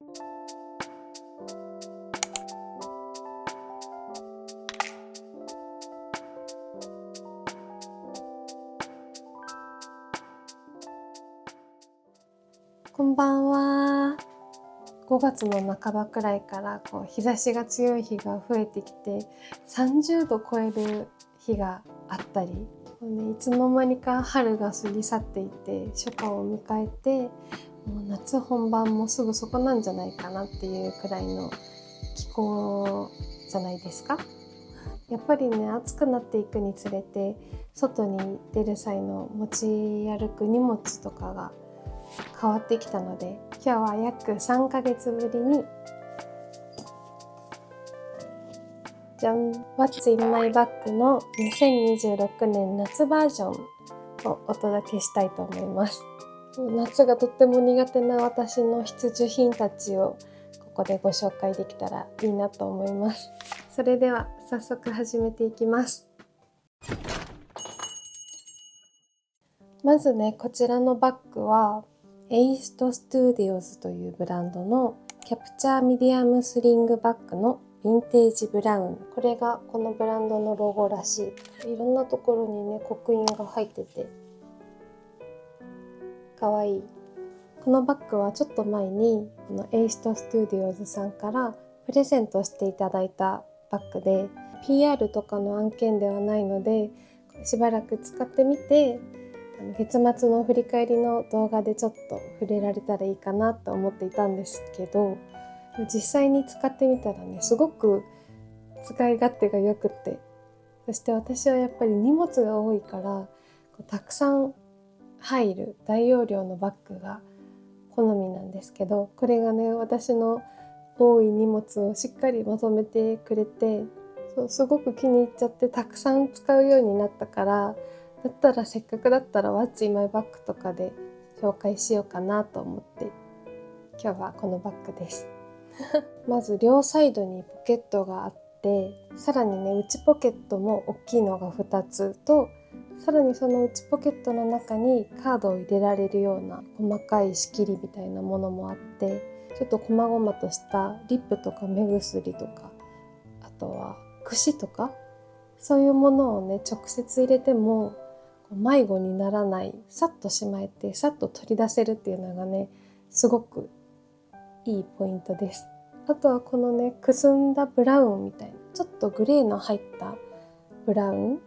こんばんは。5月の半ばくらいから日差しが強い日が増えてきて30度超える日があったり、いつの間にか春が過ぎ去っていて初夏を迎えて、もう夏本番もすぐそこなんじゃないかなっていうくらいの気候じゃないですか。やっぱりね、暑くなっていくにつれて外に出る際の持ち歩く荷物とかが変わってきたので、今日は約3ヶ月ぶりにじゃん What's in my bag の2026年夏バージョンをお届けしたいと思います。夏がとっても苦手な私の必需品たちをここでご紹介できたらいいなと思います。それでは早速始めていきます。まずね、こちらのバッグはエイストストゥディオズというブランドのキャプチャーミディアムスリングバッグのヴィンテージブラウン。これがこのブランドのロゴらしい。いろんなところにね、刻印が入っててかわいい。このバッグはちょっと前にこのエイストストゥディオズさんからプレゼントしていただいたバッグで、 PR とかの案件ではないのでしばらく使ってみて、月末の振り返りの動画でちょっと触れられたらいいかなと思っていたんですけど、実際に使ってみたらね、すごく使い勝手が良くて、そして私はやっぱり荷物が多いからたくさん入る大容量のバッグが好みなんですけど、これがね、私の多い荷物をしっかりまとめてくれて、すごく気に入っちゃってたくさん使うようになったから、だったらせっかくだったら What's in my bag とかで紹介しようかなと思って今日はこのバッグですまず両サイドにポケットがあって、さらにね、内ポケットも大きいのが2つと、さらにその内ポケットの中にカードを入れられるような細かい仕切りみたいなものもあって、ちょっと細々としたリップとか目薬とか、あとは櫛とか、そういうものをね、直接入れても迷子にならない、さっとしまえてさっと取り出せるっていうのがね、すごくいいポイントです。あとはこのね、くすんだブラウンみたいな、ちょっとグレーの入ったブラウン、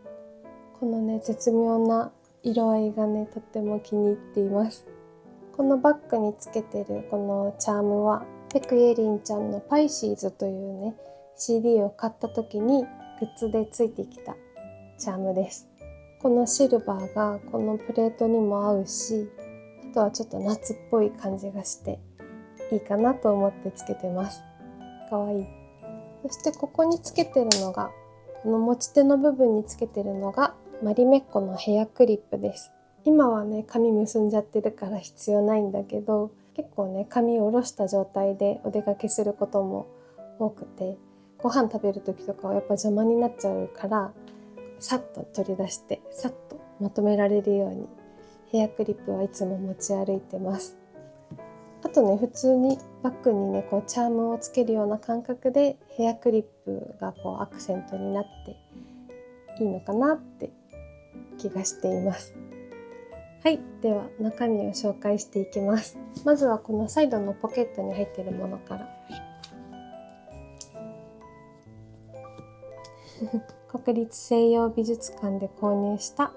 このね、絶妙な色合いがね、とっても気に入っています。このバッグにつけてるこのチャームはペクエリンちゃんのパイシーズというね CD を買った時にグッズでついてきたチャームです。このシルバーがこのプレートにも合うし、あとはちょっと夏っぽい感じがしていいかなと思ってつけてます。かわいい。そしてここにつけてるのが、この持ち手の部分につけてるのがマリメッコのヘアクリップです。今はね、髪結んじゃってるから必要ないんだけど、結構ね、髪を下ろした状態でお出かけすることも多くて、ご飯食べる時とかはやっぱ邪魔になっちゃうから、さっと取り出してさっとまとめられるようにヘアクリップはいつも持ち歩いてます。あとね、普通にバッグにね、チャームをつけるような感覚でヘアクリップがアクセントになっていいのかなって気がしています。はい、では中身を紹介していきます。まずはこのサイドのポケットに入っているものから国立西洋美術館で購入した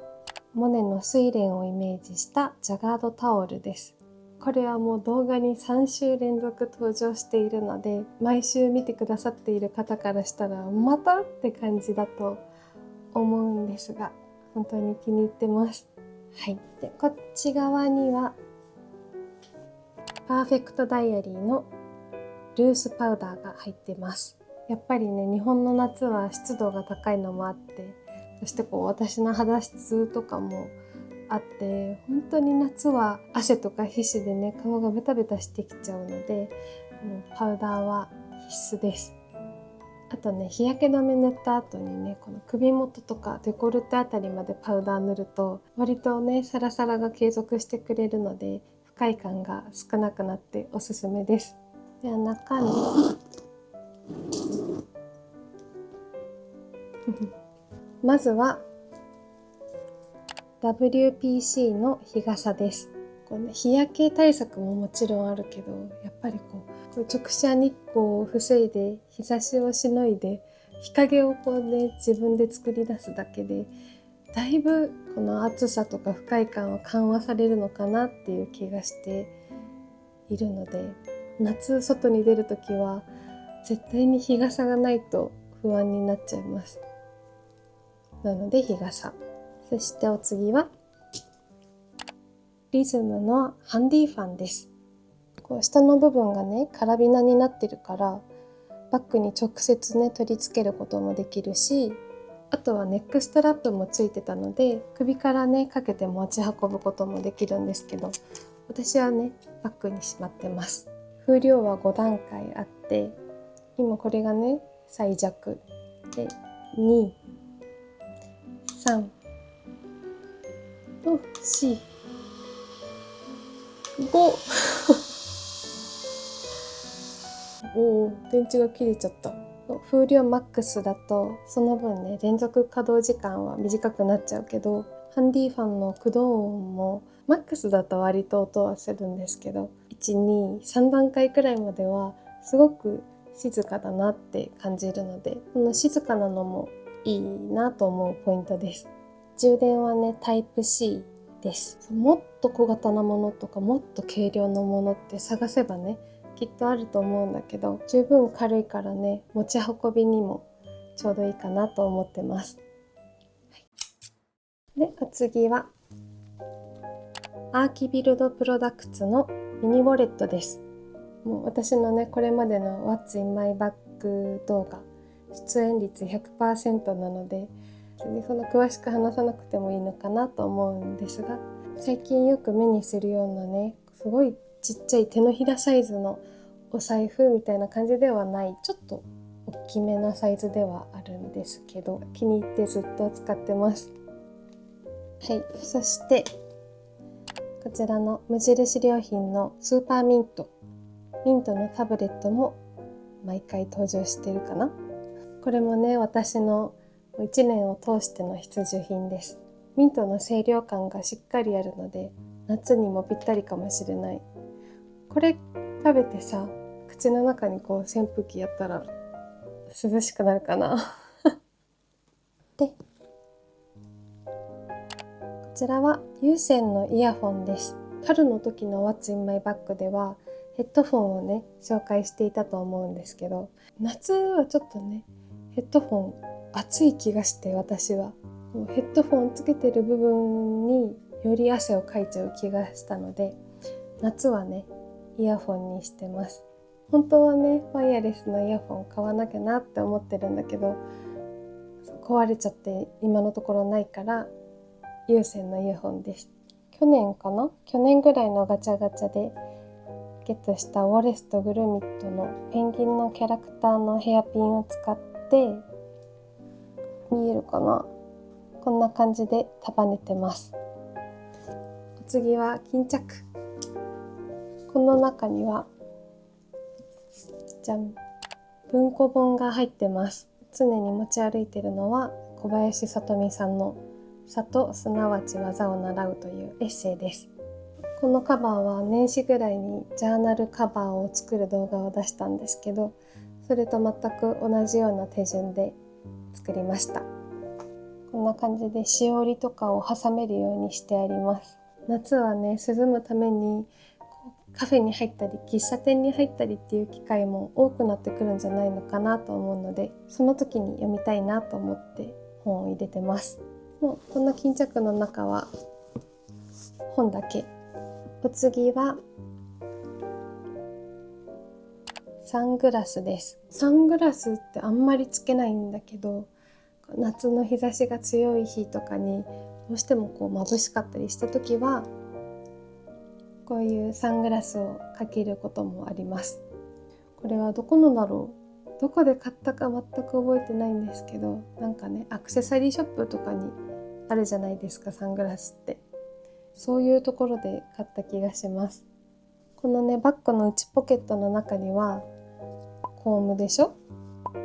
モネの睡蓮をイメージしたジャガードタオルです。これはもう動画に3週連続登場しているので、毎週見てくださっている方からしたらまたって感じだと思うんですが、本当に気に入ってます。はい、でこっち側にはパーフェクトダイアリーのルースパウダーが入ってます。やっぱりね、日本の夏は湿度が高いのもあって、そして私の肌質とかもあって、本当に夏は汗とか皮脂でね、顔がベタベタしてきちゃうので、もうパウダーは必須です。あとね、日焼け止め塗った後にね、この首元とかデコルテあたりまでパウダー塗ると割とね、サラサラが継続してくれるので、不快感が少なくなっておすすめです。では中身まずは WPC の日傘です。こうね、日焼け対策ももちろんあるけど、やっぱりこう直射日光を防いで日差しをしのいで日陰をこうね自分で作り出すだけでだいぶこの暑さとか不快感は緩和されるのかなっていう気がしているので、夏外に出るときは絶対に日傘がないと不安になっちゃいます。なので日傘。そしてお次はリズムのハンディファンです。こう下の部分がねカラビナになってるからバッグに直接ね取り付けることもできるし、あとはネックストラップもついてたので首からねかけて持ち運ぶこともできるんですけど、私はねバッグにしまってます。風量は5段階あって、今これがね最弱で2、3、4、5おお、電池が切れちゃった。風量マックスだとその分ね連続稼働時間は短くなっちゃうけど、ハンディファンの駆動音もマックスだと割と音はするんですけど、1、2、3段階くらいまではすごく静かだなって感じるので、この静かなのもいいなと思うポイントです。充電はねタイプ C です。もっと小型なものとかもっと軽量のものって探せばねきっとあると思うんだけど、十分軽いからね持ち運びにもちょうどいいかなと思ってます。でお次はアーキビルドプロダクツのミニウォレットです。もう私のねこれまでの What's in my bag 動画出演率 100% なのでその詳しく話さなくてもいいのかなと思うんですが、最近よく目にするようなねすごいちっちゃい手のひらサイズのお財布みたいな感じではない、ちょっと大きめなサイズではあるんですけど、気に入ってずっと使ってます。はい、そしてこちらの無印良品のスーパーミントのタブレットも毎回登場してるかな。これもね私の1年を通しての必需品です。ミントの清涼感がしっかりあるので夏にもぴったりかもしれない。これ食べてさ口の中にこう扇風機やったら涼しくなるかなでこちらは有線のイヤホンです。春の時の What's in my bag ではヘッドフォンをね紹介していたと思うんですけど、夏はちょっとねヘッドフォン暑い気がして、私はヘッドフォンつけてる部分により汗をかいちゃう気がしたので、夏はねイヤホンにしてます。本当はねワイヤレスのイヤホン買わなきゃなって思ってるんだけど、壊れちゃって今のところないから有線のイヤホンです。去年ぐらいのガチャガチャでゲットしたウォレスとグルミットのペンギンのキャラクターのヘアピンを使って、見えるかな、こんな感じで束ねてます。お次は巾着。この中にはじゃん、文庫本が入ってます。常に持ち歩いているのは小林さとみさんの里すなわち技を習うというエッセイです。このカバーは年始ぐらいにジャーナルカバーを作る動画を出したんですけど、それと全く同じような手順で作りました。こんな感じでしおりとかを挟めるようにしてあります。夏はね涼むためにカフェに入ったり喫茶店に入ったりっていう機会も多くなってくるんじゃないのかなと思うので、その時に読みたいなと思って本を入れてます。もうこんな巾着の中は本だけ。お次はサングラスです。サングラスってあんまりつけないんだけど、夏の日差しが強い日とかにどうしてもこう眩しかったりした時はこういうサングラスをかけることもあります。これはどこのだろう、どこで買ったか全く覚えてないんですけど、なんかねアクセサリーショップとかにあるじゃないですかサングラスって。そういうところで買った気がします。このねバッグの内ポケットの中にはコームでしょ、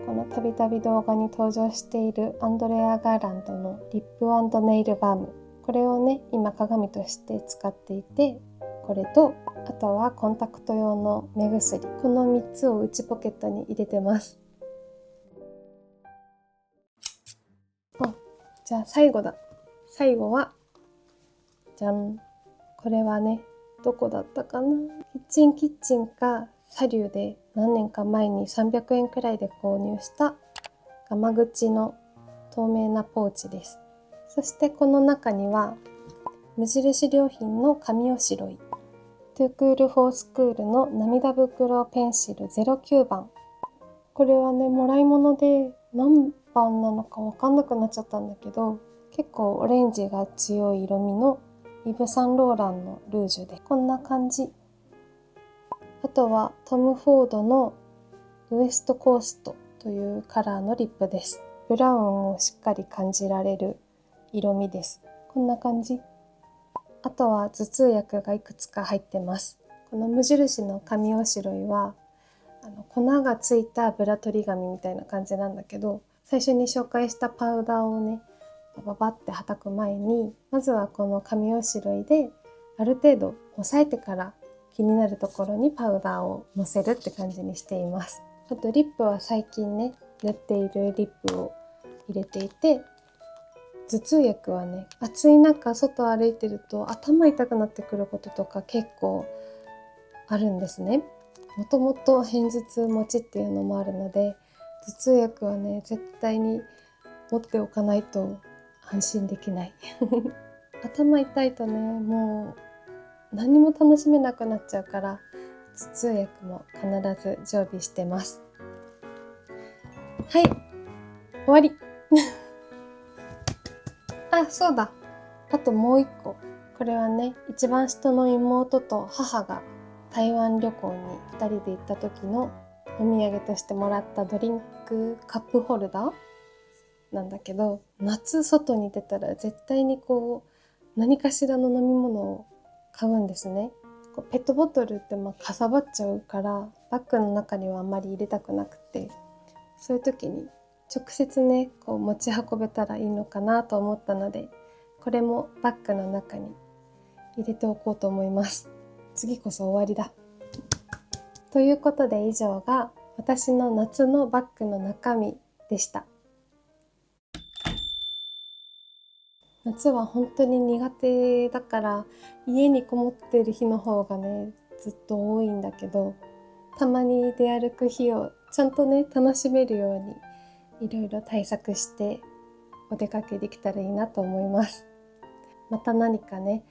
このたびたび動画に登場しているアンドレア・ガーランドのリップ&ネイルバーム、これをね今鏡として使っていて、これとあとはコンタクト用の目薬、この3つを内ポケットに入れてます。じゃあ最後だ。最後はじゃん、これはねどこだったかな、キッチンかサリューで何年か前に300円くらいで購入したガマ口の透明なポーチです。そしてこの中には無印良品の紙おしろい、トゥークールフォースクールの涙袋ペンシル09番、これはねもらい物で何番なのか分かんなくなっちゃったんだけど、結構オレンジが強い色味のイヴ・サンローランのルージュでこんな感じ。あとはトム・フォードのウエストコーストというカラーのリップです。ブラウンをしっかり感じられる色味です。こんな感じ。あとは頭痛薬がいくつか入ってます。この無印の紙おしろいは粉がついたブラ取り紙みたいな感じなんだけど、最初に紹介したパウダーをねババってはたく前に、まずはこの紙おしろいである程度押さえてから気になるところにパウダーをのせるって感じにしています。あとリップは最近ね塗っているリップを入れていて、頭痛薬はね暑い中外歩いてると頭痛くなってくることとか結構あるんですね。もともと片頭痛持ちっていうのもあるので、頭痛薬はね絶対に持っておかないと安心できない頭痛いとねもう何も楽しめなくなっちゃうから、頭痛薬も必ず常備してます。はい、終わりあ、そうだ、あともう一個、これはね一番下の妹と母が台湾旅行に2人で行った時のお土産としてもらったドリンクカップホルダーなんだけど、夏外に出たら絶対に何かしらの飲み物を買うんですね。ペットボトルってかさばっちゃうからバッグの中にはあんまり入れたくなくて、そういう時に直接ね持ち運べたらいいのかなと思ったので、これもバッグの中に入れておこうと思います。次こそ終わりだ。ということで以上が私の夏のバッグの中身でした。夏は本当に苦手だから家にこもってる日の方がねずっと多いんだけど、たまに出歩く日をちゃんとね楽しめるようにいろいろ対策してお出かけできたらいいなと思います。また何かね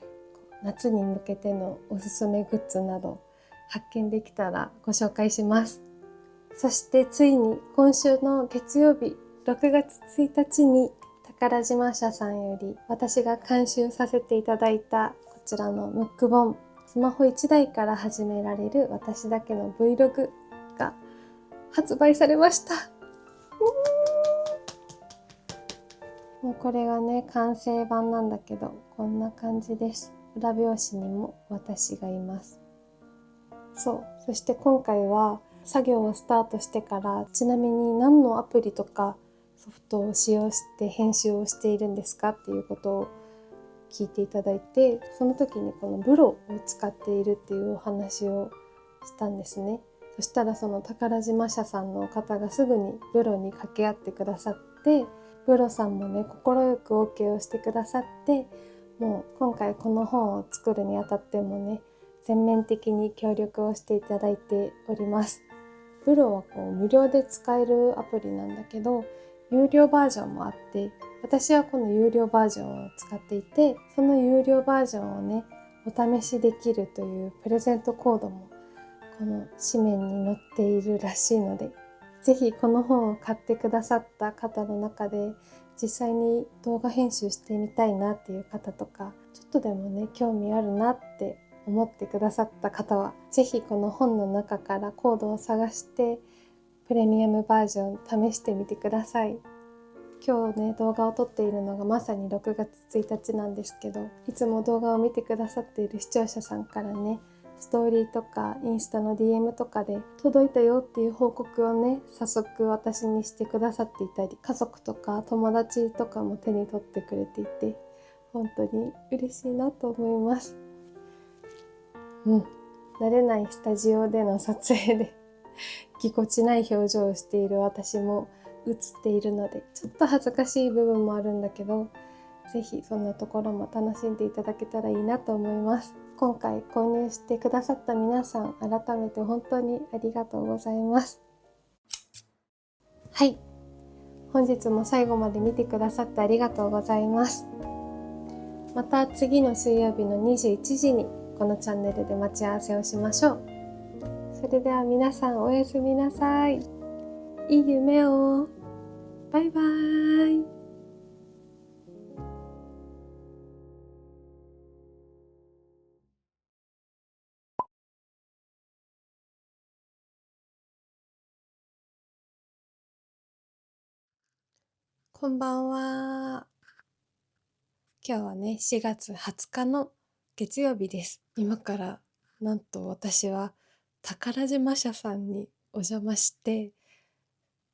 夏に向けてのおすすめグッズなど発見できたらご紹介します。そしてついに今週の月曜日6月1日に宝島社さんより私が監修させていただいたこちらのムック本、スマホ1台から始められる私だけの Vlog が発売されました。もうこれがね完成版なんだけどこんな感じです。裏表紙にも私がいます。そして今回は作業をスタートしてからちなみに何のアプリとかソフトを使用して編集をしているんですかっていうことを聞いていただいて、その時にこのブロを使っているっていうお話をしたんですね。そしたらその宝島社さんの方がすぐにブロに掛け合ってくださって、ブロさんもね快く OK をしてくださって、もう今回この本を作るにあたってもね全面的に協力をしていただいております。ブロは無料で使えるアプリなんだけど有料バージョンもあって、私はこの有料バージョンを使っていて、その有料バージョンをねお試しできるというプレゼントコードもこの紙面に載っているらしいので、ぜひこの本を買ってくださった方の中で実際に動画編集してみたいなっていう方とか、ちょっとでもね興味あるなって思ってくださった方はぜひこの本の中からコードを探してプレミアムバージョン試してみてください。今日ね動画を撮っているのがまさに6月1日なんですけど、いつも動画を見てくださっている視聴者さんからねストーリーとかインスタの DM とかで届いたよっていう報告をね、早速私にしてくださっていたり、家族とか友達とかも手に取ってくれていて、本当に嬉しいなと思います。慣れないスタジオでの撮影でぎこちない表情をしている私も映っているので、ちょっと恥ずかしい部分もあるんだけど、ぜひそんなところも楽しんでいただけたらいいなと思います。今回購入してくださった皆さん、改めて本当にありがとうございます。はい、本日も最後まで見てくださってありがとうございます。また次の水曜日の21時にこのチャンネルで待ち合わせをしましょう。それでは皆さんおやすみなさい。いい夢を。バイバーイ。こんばんは。今日はね、4月20日の月曜日です。今からなんと私は宝島社さんにお邪魔して、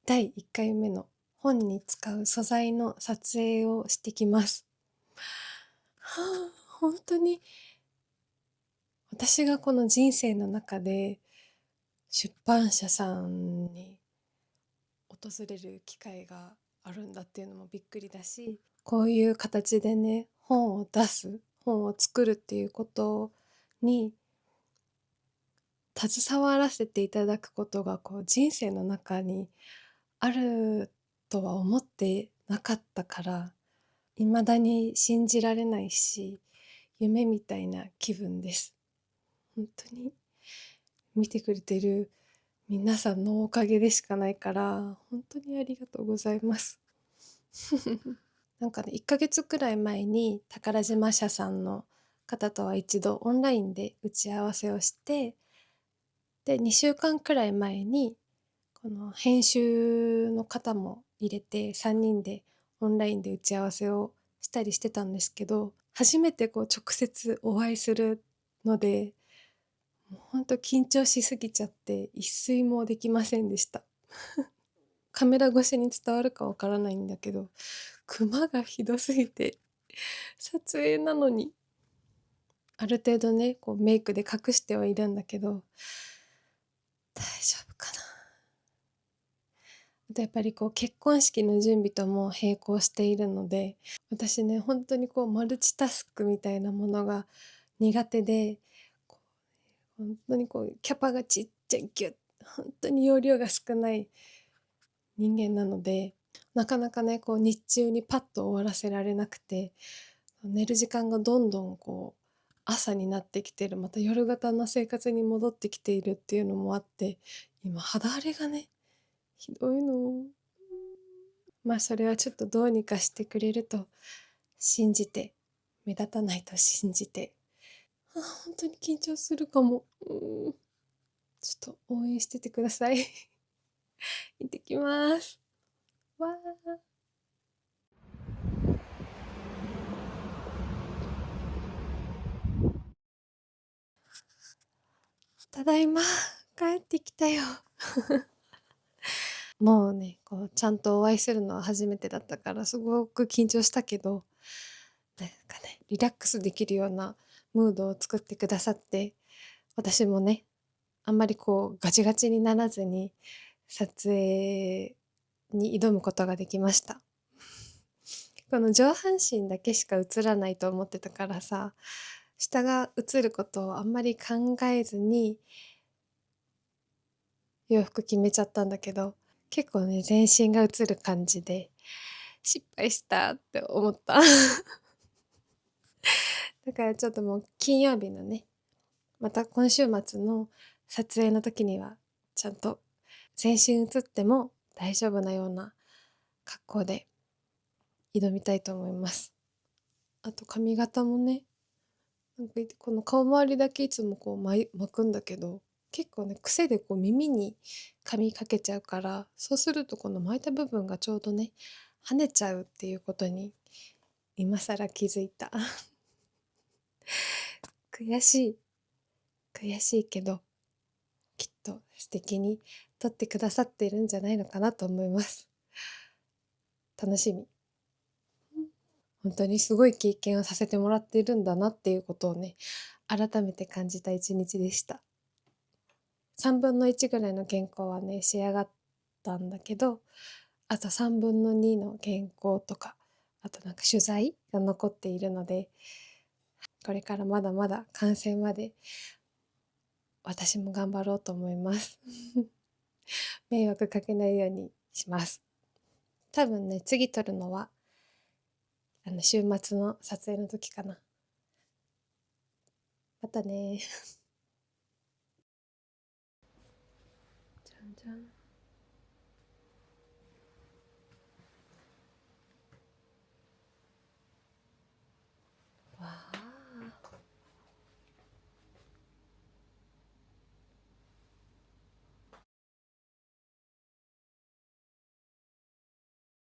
第1回目の本に使う素材の撮影をしてきます。本当に私がこの人生の中で出版社さんに訪れる機会があるんだっていうのもびっくりだし、こういう形でね、本を出す、本を作るっていうことに携わらせていただくことが人生の中にあるとは思ってなかったから、未だに信じられないし、夢みたいな気分です。本当に見てくれてる皆さんのおかげでしかないから、本当にありがとうございます。なんかね、1ヶ月くらい前に宝島社さんの方とは一度オンラインで打ち合わせをして、で、2週間くらい前にこの編集の方も入れて3人でオンラインで打ち合わせをしたりしてたんですけど、初めて直接お会いするので、もうほんと緊張しすぎちゃって一睡もできませんでした。カメラ越しに伝わるかわからないんだけど、クマがひどすぎて、撮影なのにある程度ね、メイクで隠してはいるんだけど、大丈夫かな。あとやっぱり結婚式の準備とも並行しているので、私ね、本当にマルチタスクみたいなものが苦手で、こ本当にキャパがちっちゃいギュッ、本当に容量が少ない人間なので、なかなかね、日中にパッと終わらせられなくて、寝る時間がどんどん朝になってきてる、また夜型の生活に戻ってきているっていうのもあって、今肌荒れがね、ひどいの。まあそれはちょっとどうにかしてくれると信じて、目立たないと信じて。本当に緊張するかも。ちょっと応援しててください。行ってきます。わー。ただいま、帰ってきたよ。もうね、ちゃんとお会いするのは初めてだったからすごく緊張したけど、なんかね、リラックスできるようなムードを作ってくださって、私もね、あんまりガチガチにならずに撮影に挑むことができました。この上半身だけしか映らないと思ってたからさ、下が映ることをあんまり考えずに洋服決めちゃったんだけど、結構ね、全身が映る感じで失敗したって思った。だからちょっともう金曜日のね、また今週末の撮影の時にはちゃんと全身映っても大丈夫なような格好で挑みたいと思います。あと髪型もね、なんかこの顔周りだけいつも巻くんだけど、結構ね、癖で耳に髪かけちゃうから、そうするとこの巻いた部分がちょうどね、跳ねちゃうっていうことに今更気づいた。悔しい。悔しいけどきっと素敵に撮ってくださっているんじゃないのかなと思います。楽しみ。本当にすごい経験をさせてもらっているんだなっていうことをね、改めて感じた一日でした。3分の1ぐらいの原稿はね、仕上がったんだけど、あと3分の2の原稿とか、あとなんか取材が残っているので、これからまだまだ完成まで私も頑張ろうと思います。迷惑かけないようにします。多分ね、次撮るのは、週末の撮影の時かな。またね。じゃんじゃん。